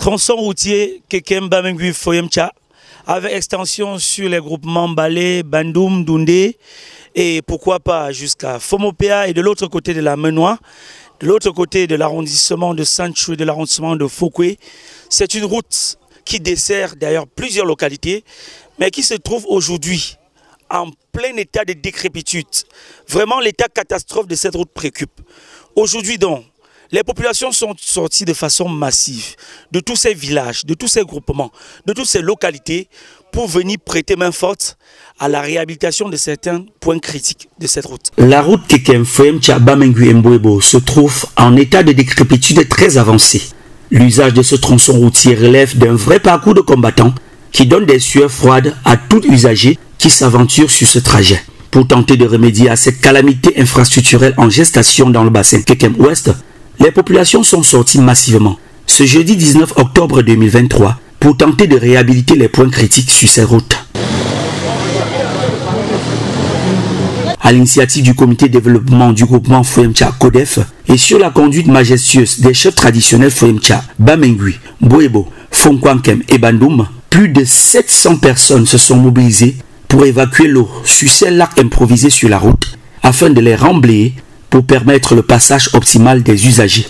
Tronçon routier Kekem Bamengui Foyemcha, avec extension sur les groupements Balé, Bandoum, Doundé, et pourquoi pas jusqu'à Fomopéa, et de l'autre côté de la Menois, de l'autre côté de l'arrondissement de Sanchou et de l'arrondissement de Fokwe. C'est une route qui dessert d'ailleurs plusieurs localités, mais qui se trouve aujourd'hui en plein état de décrépitude. Vraiment, l'état catastrophe de cette route préoccupe. Aujourd'hui donc, les populations sont sorties de façon massive de tous ces villages, de tous ces groupements, de toutes ces localités pour venir prêter main forte à la réhabilitation de certains points critiques de cette route. La route Kekem Foyemcha Bamengui Mbouebo se trouve en état de décrépitude très avancé. L'usage de ce tronçon routier relève d'un vrai parcours de combattants qui donne des sueurs froides à tout usager qui s'aventure sur ce trajet. Pour tenter de remédier à cette calamité infrastructurelle en gestation dans le bassin Kekem Ouest, les populations sont sorties massivement ce jeudi 19 octobre 2023 pour tenter de réhabiliter les points critiques sur ces routes. À l'initiative du comité de développement du groupement Foyemcha Codef et sur la conduite majestueuse des chefs traditionnels Foyemcha, Bamengui, Mbouebo, Fonkwankem et Bandoum, plus de 700 personnes se sont mobilisées pour évacuer l'eau sur ces lacs improvisés sur la route afin de les remblayer pour permettre le passage optimal des usagers.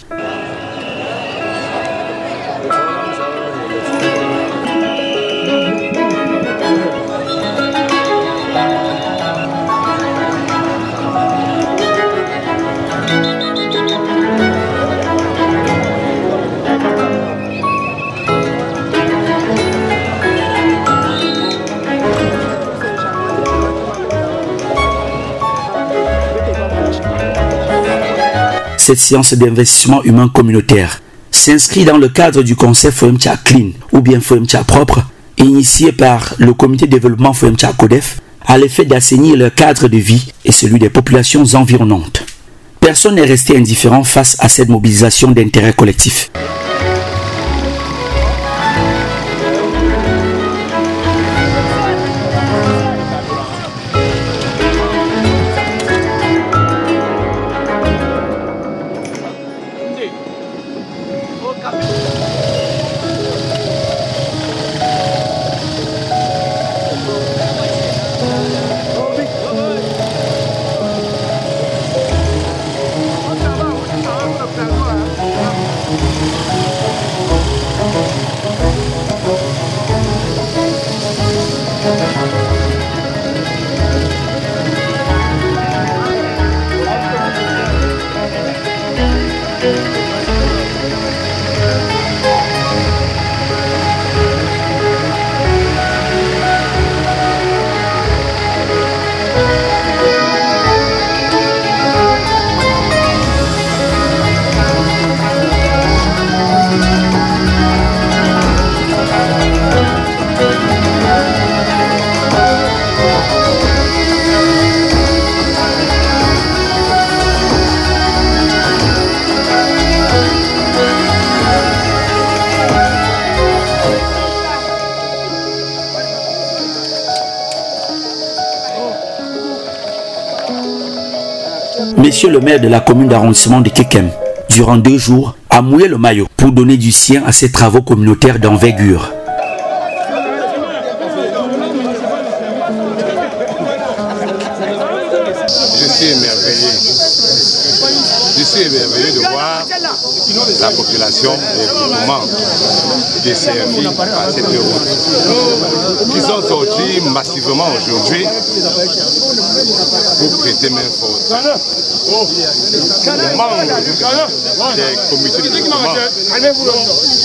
Cette séance d'investissement humain communautaire s'inscrit dans le cadre du concept Foyemcha Clean ou bien Foyemcha Propre, initié par le comité de développement Foyemcha Codef à l'effet d'assainir leur cadre de vie et celui des populations environnantes. Personne n'est resté indifférent face à cette mobilisation d'intérêt collectif. Monsieur le maire de la commune d'arrondissement de Kekem, durant 2 jours, a mouillé le maillot pour donner du sien à ces travaux communautaires d'envergure. Je suis émerveillé de voir la population et le groupement desservis par cette route qui sont sortis massivement aujourd'hui pour prêter main forte. Les membres des comités de développement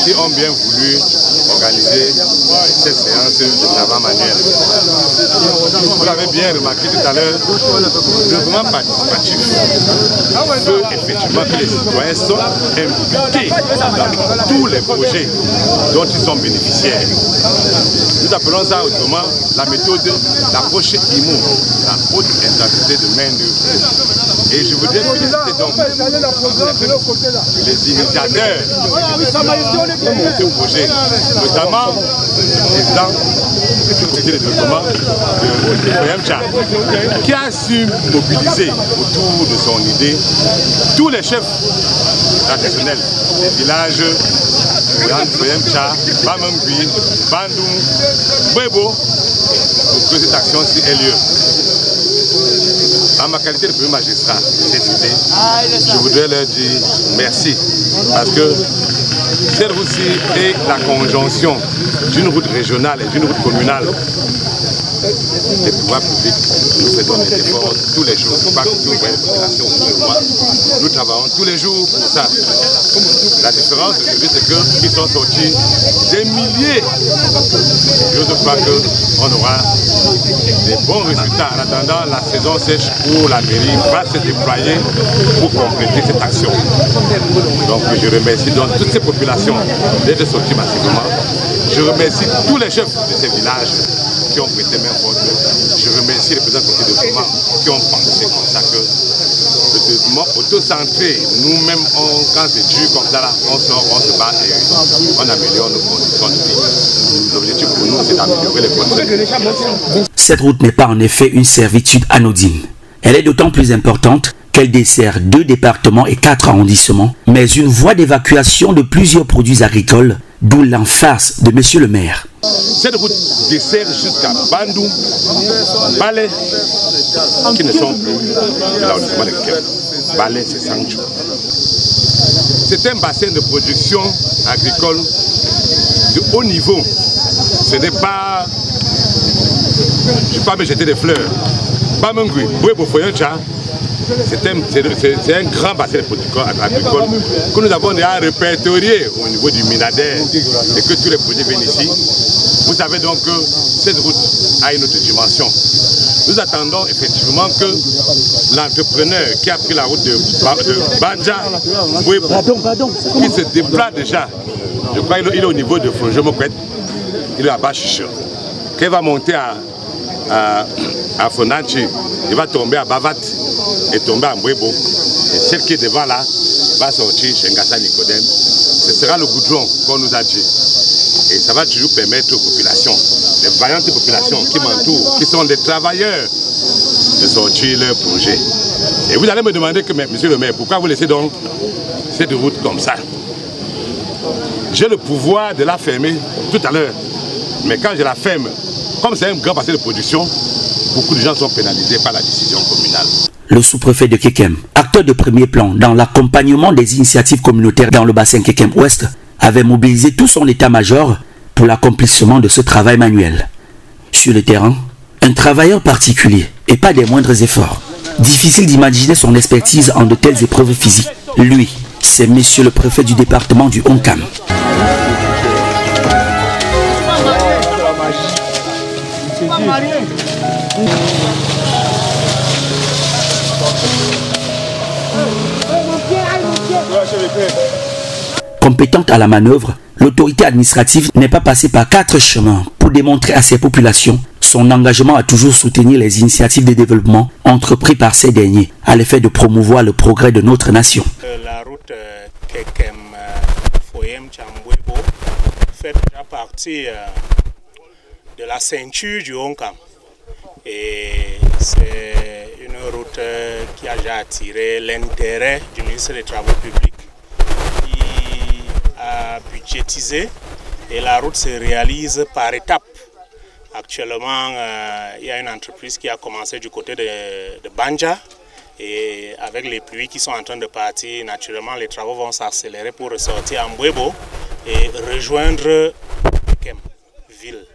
qui ont bien voulu organiser cette séance de travail manuel. Vous l'avez bien remarqué tout à l'heure, le mouvement participatif veut effectivement que les citoyens soient impliqués dans tous les projets dont ils sont bénéficiaires. Nous appelons ça autrement la méthode d'approche IMO, la haute intensité de main-d'œuvre. Et je voudrais féliciter donc les initiateurs de monter au projet, notamment le président du comité de développement de Foyemcha, qui a su mobiliser autour de son idée tous les chefs traditionnels des villages Yann Foyemcha, Bamangui, Bandoum, Bwebo, pour que cette action-ci ait lieu. En ma qualité de premier magistrat de cette cité, je voudrais leur dire merci parce que cette route-ci est la conjonction d'une route régionale et d'une route communale. Les pouvoirs publics, nous faisons des efforts tous les jours. Pas que vous voyez la population autour de moi. Nous travaillons tous les jours pour ça. La différence aujourd'hui, c'est qu'ils sont sortis des milliers. Je crois qu'on aura des bons résultats. En attendant, la saison sèche pour la mairie va se déployer pour compléter cette action. Donc je remercie donc toutes ces populations d'être sorties massivement. Je remercie tous les chefs de ces villages qui ont prêté main forte. Je remercie les présidents du conseil de développement qui ont pensé comme ça que le développement auto-centré, nous-mêmes, quand c'est dur comme ça, là, on sort, on se bat et on améliore nos conditions de vie. L'objectif pour nous, c'est d'améliorer les conditions de vie. Cette route n'est pas en effet une servitude anodine. Elle est d'autant plus importante qu'elle dessert 2 départements et 4 arrondissements, mais une voie d'évacuation de plusieurs produits agricoles, d'où l'emphase de Monsieur le maire. Cette route dessert jusqu'à Bandou, Balais, qui ne sont plus de l'arrondissement de Kekem. Balais, c'est Sancho. C'est un bassin de production agricole de haut niveau. Ce n'est pas... Je ne vais pas me jeter des fleurs. Bamangui, Bwebo Foyemcha, c'est un grand bassin de production agricole que nous avons déjà répertorié au niveau du Minader et que tous les produits viennent ici. Vous savez donc que cette route a une autre dimension. Nous attendons effectivement que l'entrepreneur qui a pris la route de Banja, qui se déplace déjà, je crois qu'il est au niveau de Fonjomokwet, il est à Bachicho, qu'il va monter à Fonanchi, il va tomber à Bavat et tomber à Mbwebo. Et celle qui est devant là va sortir chez Ngassa Nicodème. Ce sera le goudron qu'on nous a dit. Et ça va toujours permettre aux populations, les vaillantes populations qui m'entourent, qui sont des travailleurs, de sortir leur projet. Et vous allez me demander que, monsieur le maire, pourquoi vous laissez donc cette route comme ça? J'ai le pouvoir de la fermer tout à l'heure. Mais quand je la ferme, comme c'est un grand bassin de production, beaucoup de gens sont pénalisés par la décision communale. Le sous-préfet de Kekem, acteur de premier plan dans l'accompagnement des initiatives communautaires dans le bassin Kekem-Ouest, avait mobilisé tout son état-major pour l'accomplissement de ce travail manuel. Sur le terrain, un travailleur particulier et pas des moindres efforts. Difficile d'imaginer son expertise en de telles épreuves physiques. Lui, c'est monsieur le préfet du département du Honkam. Compétente à la manœuvre, l'autorité administrative n'est pas passée par 4 chemins pour démontrer à ses populations son engagement à toujours soutenir les initiatives de développement entreprises par ces derniers à l'effet de promouvoir le progrès de notre nation. La route Kekem-Foyemcha-Mbwebo fait déjà partie de la ceinture du Honkam. Et c'est une route qui a déjà attiré l'intérêt du ministre des Travaux publics qui a budgétisé et la route se réalise par étapes. Actuellement, il y a une entreprise qui a commencé du côté de Banja et avec les pluies qui sont en train de partir, naturellement les travaux vont s'accélérer pour ressortir à Mbwebo et rejoindre Kekem ville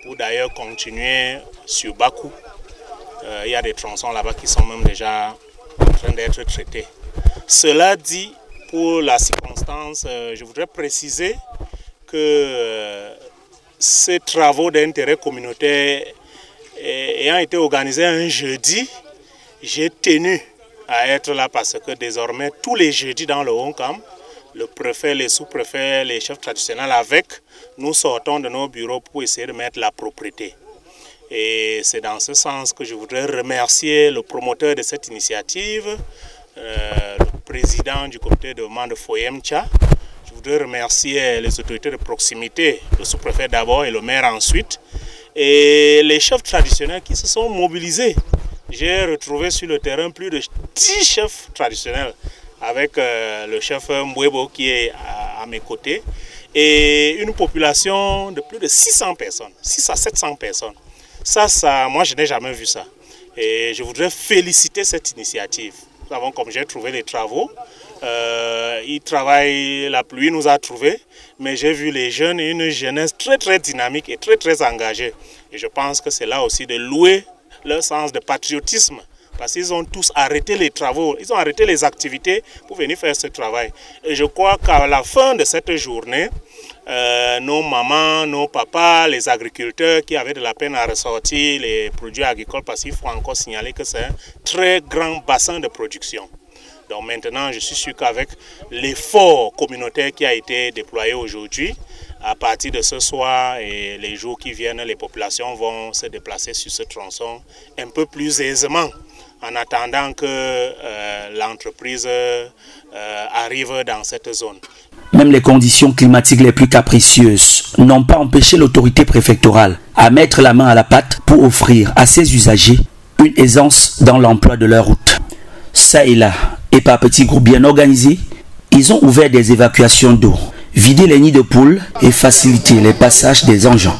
pour d'ailleurs continuer sur Bakou. Il y a des tronçons là-bas qui sont même déjà en train d'être traités. Cela dit, pour la circonstance, je voudrais préciser que ces travaux d'intérêt communautaire ayant été organisés un jeudi, j'ai tenu à être là parce que désormais, tous les jeudis dans le Honkam, le préfet, les sous-préfets, les chefs traditionnels avec, nous sortons de nos bureaux pour essayer de mettre la propriété. Et c'est dans ce sens que je voudrais remercier le promoteur de cette initiative, le président du comité de développement de Foyemcha. Je voudrais remercier les autorités de proximité, le sous-préfet d'abord et le maire ensuite, et les chefs traditionnels qui se sont mobilisés. J'ai retrouvé sur le terrain plus de 10 chefs traditionnels avec le chef Mbwebo qui est à mes côtés. et une population de plus de 600 personnes, 600 à 700 personnes. Ça, moi je n'ai jamais vu ça. Et je voudrais féliciter cette initiative. Nous avons, comme j'ai trouvé les travaux, ils travaillent, la pluie nous a trouvés, mais j'ai vu les jeunes et une jeunesse très dynamique et très engagée. Et je pense que c'est là aussi de louer leur sens de patriotisme. Parce qu'ils ont tous arrêté les travaux, ils ont arrêté les activités pour venir faire ce travail. Et je crois qu'à la fin de cette journée, nos mamans, nos papas, les agriculteurs qui avaient de la peine à ressortir les produits agricoles, parce qu'il faut encore signaler que c'est un très grand bassin de production. Donc maintenant, je suis sûr qu'avec l'effort communautaire qui a été déployé aujourd'hui, à partir de ce soir et les jours qui viennent, les populations vont se déplacer sur ce tronçon un peu plus aisément, en attendant que l'entreprise arrive dans cette zone. Même les conditions climatiques les plus capricieuses n'ont pas empêché l'autorité préfectorale à mettre la main à la pâte pour offrir à ses usagers une aisance dans l'emploi de leur route. Ça et là, et par petits groupes bien organisés, ils ont ouvert des évacuations d'eau, vidé les nids de poules et facilité les passages des engins.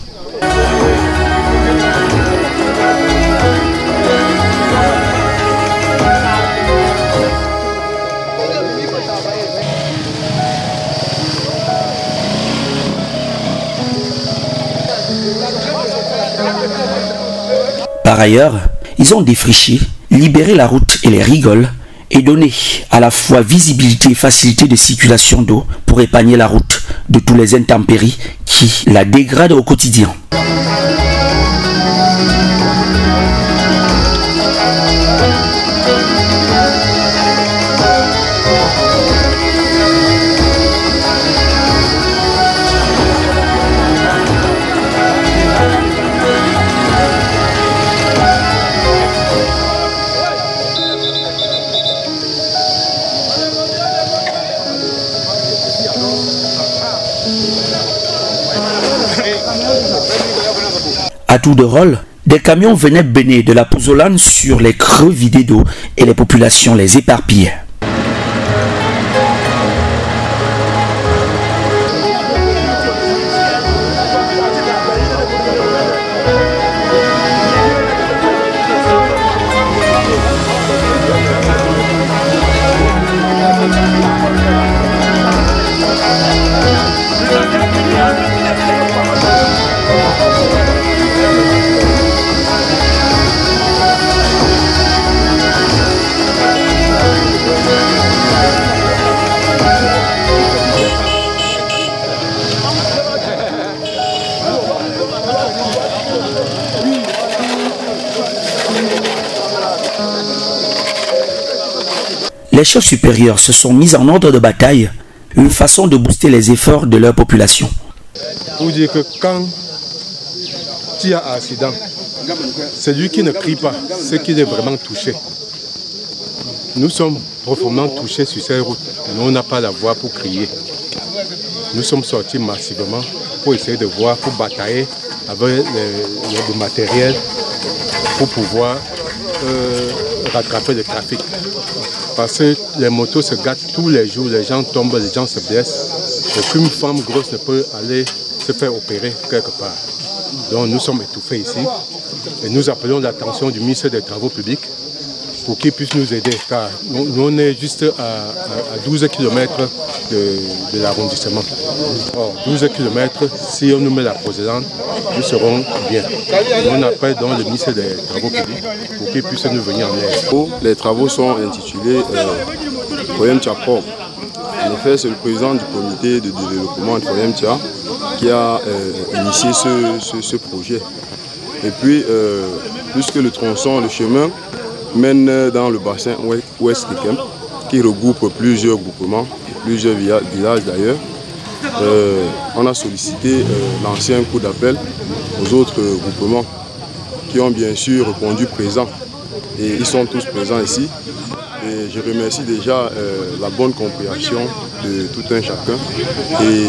Par ailleurs, ils ont défriché, libéré la route et les rigoles et donné à la fois visibilité et facilité de circulation d'eau pour épargner la route de tous les intempéries qui la dégradent au quotidien. À tour de rôle, des camions venaient baigner de la pouzzolane sur les creux vidés d'eau et les populations les éparpillaient. Les chefs supérieurs se sont mis en ordre de bataille, une façon de booster les efforts de leur population. Pour dire que quand il y a un accident, celui qui ne crie pas, c'est qu'il est vraiment touché. Nous sommes profondément touchés sur ces routes. Nous, on n'a pas la voix pour crier. Nous sommes sortis massivement pour essayer de voir, pour batailler avec le matériel pour pouvoir rattraper le trafic. Parce que les motos se gâtent tous les jours, les gens tombent, les gens se blessent. Et qu'une femme grosse ne peut aller se faire opérer quelque part. Donc nous sommes étouffés ici. Et nous appelons l'attention du ministère des Travaux publics pour qu'il puisse nous aider. Car nous on est juste à 12 km de l'arrondissement. Or, 12 km, si on nous met la Pouzzolane, nous serons bien. On appelle donc le ministère des Travaux publics pour qu'il puisse nous venir en aide. Les travaux sont intitulés Foyem Tcha Port. En effet, c'est le président du comité de développement de Foyem Tcha qui a initié ce projet. Et puis, puisque le tronçon, le chemin, mène dans le bassin ouest Kekem, qui regroupe plusieurs groupements, plusieurs villages d'ailleurs, on a sollicité l'ancien coup d'appel aux autres groupements qui ont bien sûr répondu présents. Et ils sont tous présents ici. Et je remercie déjà la bonne compréhension de tout un chacun et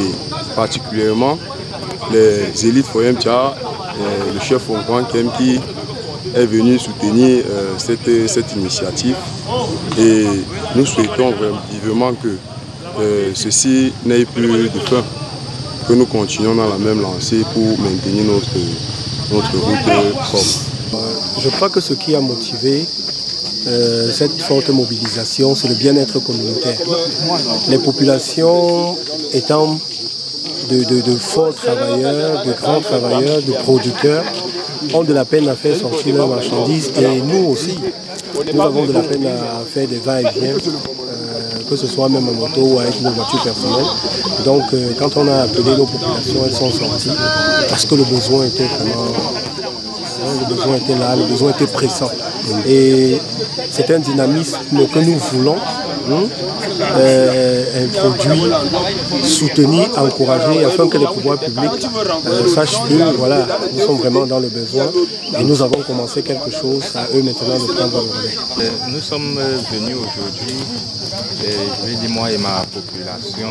particulièrement les élites Foyem Tcha, le chef Fonguan Kem qui est venu soutenir cette initiative. Et nous souhaitons vivement que ceci n'ait plus de fin. que nous continuions dans la même lancée pour maintenir notre route propre. Je crois que ce qui a motivé cette forte mobilisation, c'est le bien-être communautaire. Les populations étant de forts travailleurs, de grands travailleurs, de producteurs, ont de la peine à faire sortir leurs marchandises et nous aussi, nous avons de la peine à faire des va-et-vient, que ce soit même en moto ou avec nos voitures personnelles. Donc quand on a appelé nos populations, elles sont sorties parce que le besoin était vraiment... Le besoin était là, le besoin était pressant. Et c'est un dynamisme que nous voulons introduire, soutenir, encourager, afin que les pouvoirs publics sachent que voilà, nous sommes vraiment dans le besoin et nous avons commencé quelque chose, à eux maintenant de prendre le relais. Nous sommes venus aujourd'hui, je vais dire moi et ma population,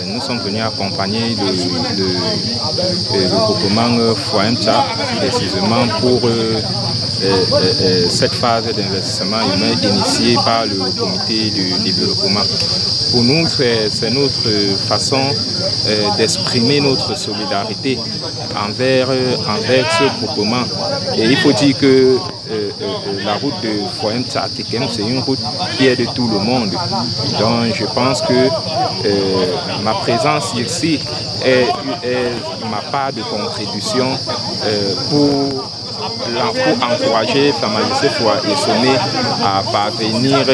nous sommes venus accompagner le groupement Foyemcha, précisément pour cette phase d'investissement humain initiée par le comité du développement. Pour nous, c'est notre façon d'exprimer notre solidarité envers ce groupement. Et il faut dire que la route de Foyemcha-Tekem, c'est une route qui est de tout le monde. Donc je pense que ma présence ici est ma part de contribution pour encourager Sa Majesté Foy Essoné à parvenir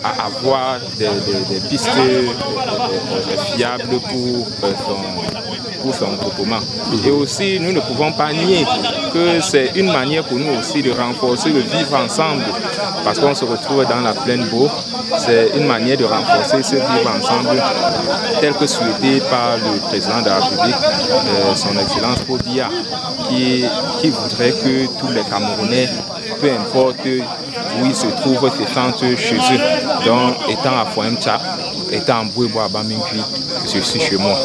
à avoir des pistes fiables pour son groupement. Et aussi, nous ne pouvons pas nier que c'est une manière pour nous aussi de renforcer le vivre ensemble, parce qu'on se retrouve dans la plaine Beau. C'est une manière de renforcer ce vivre ensemble tel que souhaité par le président de la République, son Excellence Paul Biya, qui voudrait que tous les Camerounais, peu importe où ils se trouvent, se sentent chez eux. Donc, étant à Foyemcha, étant en Bouébois, à Bamingui, je suis chez moi.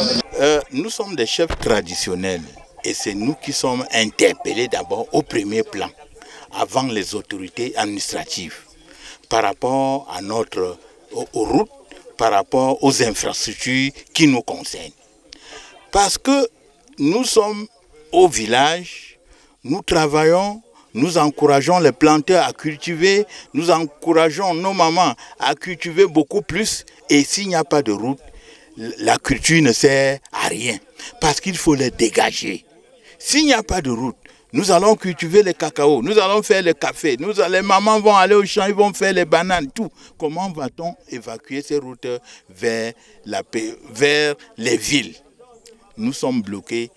Nous sommes des chefs traditionnels et c'est nous qui sommes interpellés d'abord au premier plan, avant les autorités administratives, par rapport à aux routes, par rapport aux infrastructures qui nous concernent. Parce que nous sommes au village, nous travaillons, nous encourageons les planteurs à cultiver, nous encourageons nos mamans à cultiver beaucoup plus, et s'il n'y a pas de route, la culture ne sert à rien, parce qu'il faut les dégager. S'il n'y a pas de route, nous allons cultiver les cacao, nous allons faire le café, les mamans vont aller au champ, ils vont faire les bananes, tout. Comment va-t-on évacuer ces routes vers les villes? Nous sommes bloqués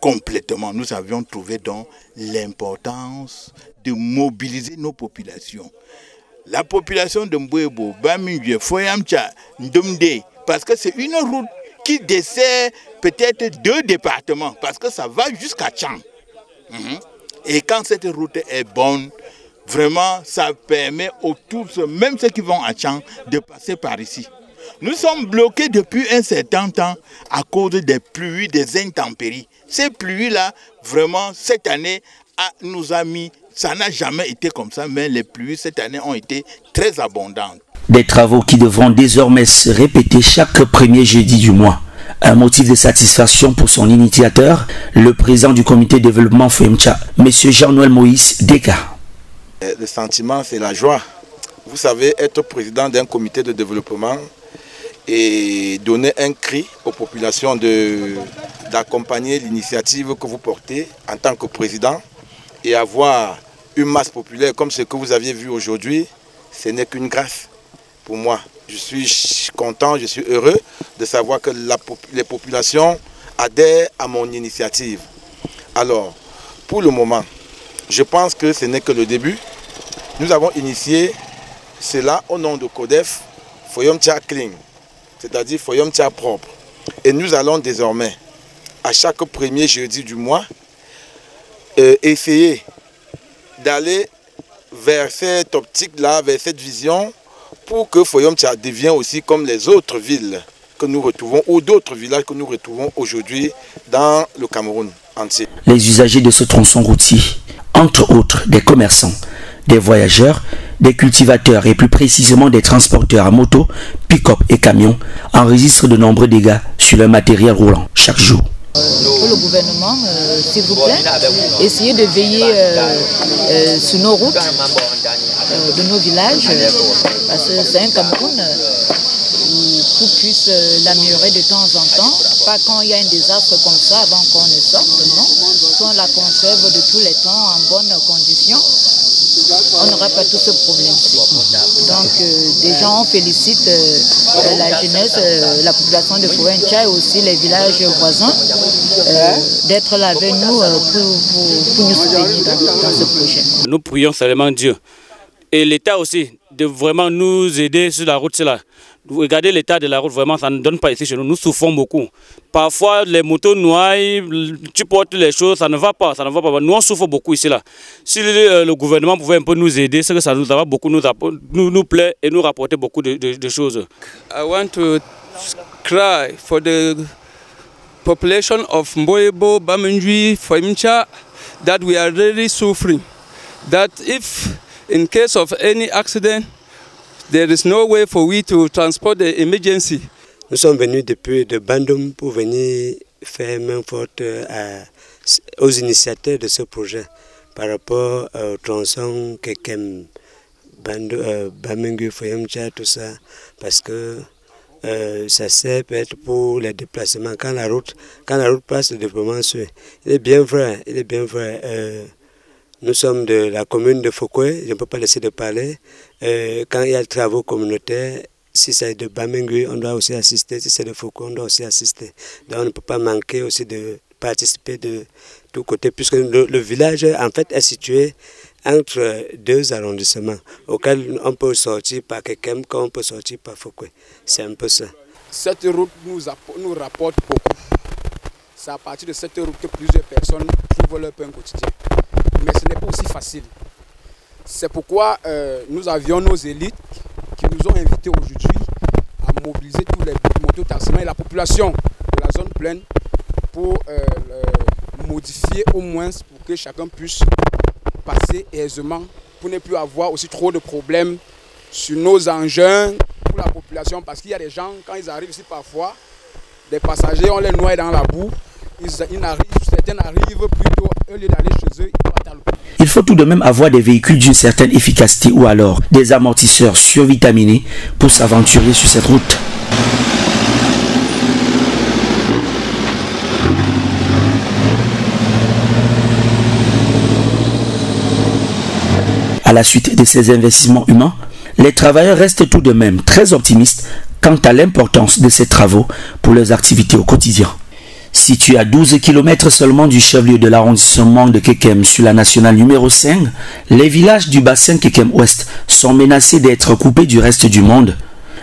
complètement. Nous avions trouvé donc l'importance de mobiliser nos populations. La population de Mbouébo, Bamingui, Foyemcha, Ndomdé, parce que c'est une route qui dessert peut-être 2 départements, parce que ça va jusqu'à Tchang. Et quand cette route est bonne, vraiment, ça permet autour, même ceux qui vont à Tchang, de passer par ici. Nous sommes bloqués depuis un certain temps à cause des pluies, des intempéries. Ces pluies-là, vraiment, cette année, nous a mis, ça n'a jamais été comme ça, mais les pluies cette année ont été très abondantes. Des travaux qui devront désormais se répéter chaque premier jeudi du mois. Un motif de satisfaction pour son initiateur, le président du comité de développement Foyemcha, M. Jean-Noël Moïse Deka. Le sentiment, c'est la joie. Vous savez, être président d'un comité de développement et donner un cri aux populations d'accompagner l'initiative que vous portez en tant que président et avoir une masse populaire comme ce que vous aviez vu aujourd'hui, ce n'est qu'une grâce pour moi. Je suis content, je suis heureux de savoir que les populations adhèrent à mon initiative. Alors, pour le moment, je pense que ce n'est que le début. Nous avons initié cela au nom de CODEF, Foyemcha Clean, c'est-à-dire Foyemcha propre. Et nous allons désormais, à chaque premier jeudi du mois, essayer d'aller vers cette optique-là, vers cette vision, pour que Foyemcha devienne aussi comme les autres villes que nous retrouvons, ou d'autres villages que nous retrouvons aujourd'hui dans le Cameroun entier. Les usagers de ce tronçon routier, entre autres des commerçants, des voyageurs, des cultivateurs et plus précisément des transporteurs à moto, pick-up et camions enregistrent de nombreux dégâts sur leur matériel roulant chaque jour. Pour le gouvernement, s'il vous plaît, essayez de veiller sur nos routes, de nos villages, parce que c'est un Cameroun qui puisse l'améliorer de temps en temps, pas quand il y a un désastre comme ça avant qu'on ne sorte, non. Si on la conserve de tous les temps en bonnes conditions, on n'aura pas tout ce problème-ci. Donc déjà on félicite la jeunesse, la population de Foentcha et aussi les villages voisins d'être là avec nous pour nous soutenir dans ce projet. Nous prions seulement Dieu et l'État aussi de vraiment nous aider sur la route. Là. Regardez l'état de la route, vraiment ça ne donne pas ici chez nous, nous souffrons beaucoup. Parfois les motos noient, tu portes les choses, ça ne va pas, Nous on souffre beaucoup ici là. Si le gouvernement pouvait un peu nous aider, c'est que ça nous va beaucoup nous plaît et nous rapporter beaucoup de choses. I want to cry for the population of Mboyebo, Bamingui, Foentcha, that we are really suffering. That if in case of any accident, there is no way for we to transport the emergency. Nous sommes venus depuis de Bandung pour venir faire main forte aux initiateurs de ce projet par rapport au tronçon Kekem, Bamingui, Foentcha, tout ça, parce que ça sert peut-être pour les déplacements. Quand la route passe, le développement suit. Il est bien vrai, nous sommes de la commune de Fokwe, je ne peux pas laisser de parler. Quand il y a des travaux communautaires, si c'est de Bamingui, on doit aussi assister. Si c'est de Fokwe, on doit aussi assister. Donc on ne peut pas manquer aussi de participer de tous côtés, puisque le village en fait est situé entre deux arrondissements, auxquels on peut sortir par Kekem, comme on peut sortir par Fokwe. C'est un peu ça. Cette route nous rapporte beaucoup. C'est à partir de cette route que plusieurs personnes trouvent leur pain quotidien. Mais ce n'est pas aussi facile. C'est pourquoi nous avions nos élites qui nous ont invités aujourd'hui à mobiliser tous les mototaximens et la population de la zone pleine pour modifier au moins pour que chacun puisse passer aisément, pour ne plus avoir aussi trop de problèmes sur nos engins pour la population. Parce qu'il y a des gens, quand ils arrivent ici parfois, des passagers, on les noie dans la boue. Certains arrivent plutôt, au lieu d'aller chez eux, ils partent à l'eau. Il faut tout de même avoir des véhicules d'une certaine efficacité ou alors des amortisseurs survitaminés pour s'aventurer sur cette route. À la suite de ces investissements humains, les travailleurs restent tout de même très optimistes quant à l'importance de ces travaux pour leurs activités au quotidien. Situé à 12 km seulement du chef-lieu de l'arrondissement de Kekem sur la nationale numéro 5, les villages du bassin Kekem-Ouest sont menacés d'être coupés du reste du monde.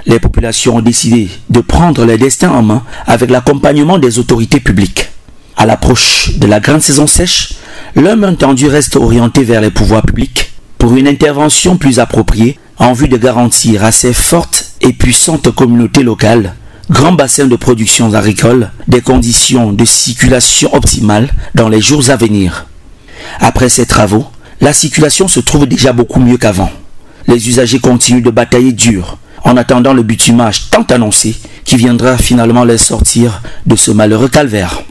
Les populations ont décidé de prendre leur destin en main avec l'accompagnement des autorités publiques. À l'approche de la grande saison sèche, leur main tendue reste orientée vers les pouvoirs publics pour une intervention plus appropriée en vue de garantir à ces fortes et puissantes communautés locales grand bassin de production agricole, des conditions de circulation optimales dans les jours à venir. Après ces travaux, la circulation se trouve déjà beaucoup mieux qu'avant. Les usagers continuent de batailler dur en attendant le bitumage tant annoncé qui viendra finalement les sortir de ce malheureux calvaire.